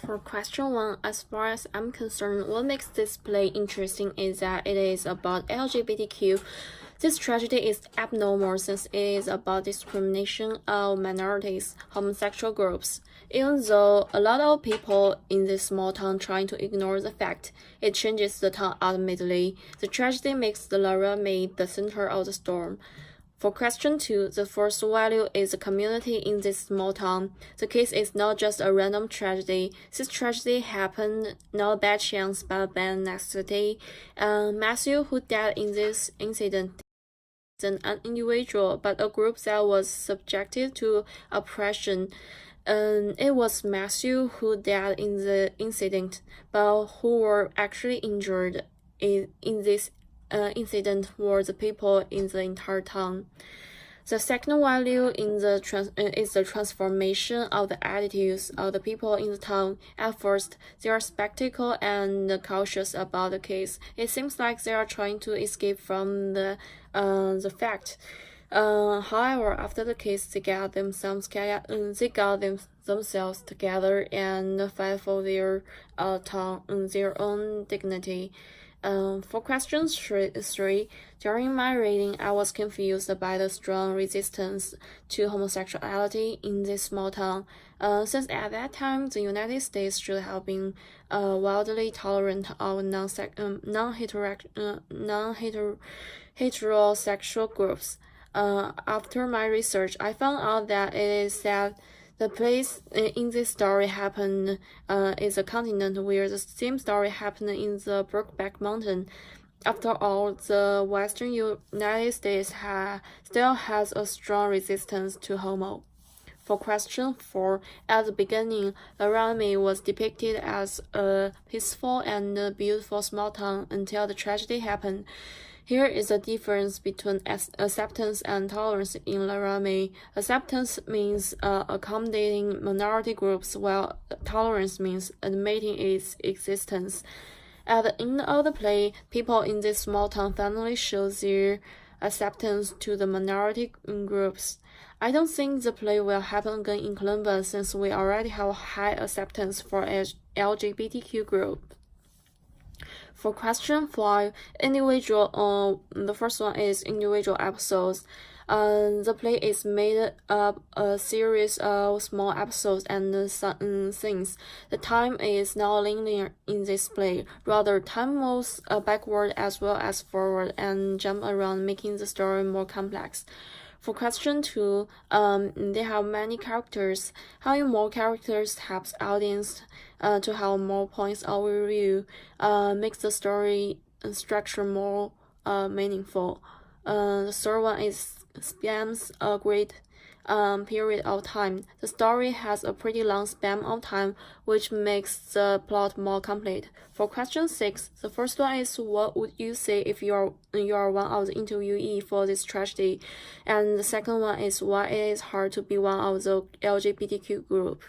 For question 1, as far as I'm concerned, what makes this play interesting is that it is about LGBTQ. This tragedy is abnormal since it is about discrimination of minorities, homosexual groups. Even though a lot of people in this small town trying to ignore the fact, it changes the town ultimately. The tragedy makes the Laramie the center of the storm. For question 2, the first value is the community in this small town. The case is not just a random tragedy. This tragedy happened not by chance but by necessity. Matthew, who died in this incident, isn't an individual but a group that was subjected to oppression. It was Matthew who died in the incident, but who were actually injured in this incident were the people in the entire town. The second value in is the transformation of the attitudes of the people in the town. At first, they are skeptical and cautious about the case. It seems like they are trying to escape from the fact. However, after the case, they got themselves together and fight for their their own dignity. For question 3, during my reading, I was confused by the strong resistance to homosexuality in this small town. Since at that time, the United States should have been wildly tolerant of heterosexual groups. After my research, I found out that it is that the place in this story happened is a continent where the same story happened in the Brokeback Mountain. After all, the Western United States still has a strong resistance to homo. For question 4, at the beginning, Laramie was depicted as a peaceful and beautiful small town until the tragedy happened. Here is the difference between acceptance and tolerance in Laramie. Acceptance means accommodating minority groups, while tolerance means admitting its existence. At the end of the play, people in this small town finally show their acceptance to the minority groups. I don't think the play will happen again in Columbus since we already have high acceptance for LGBTQ groups. For question 5, the first one is individual episodes. The play is made up a series of small episodes and scenes. The time is not linear in this play. Rather, time moves backward as well as forward and jump around, making the story more complex. For question 2, they have many characters. Having more characters helps audience to have more points of view, makes the story structure more meaningful. The third one is spans a great period of time. The story has a pretty long span of time, which makes the plot more complete. For question 6, the first one is what would you say if you are one of the interviewee for this tragedy, and the second one is why it is hard to be one of the LGBTQ group.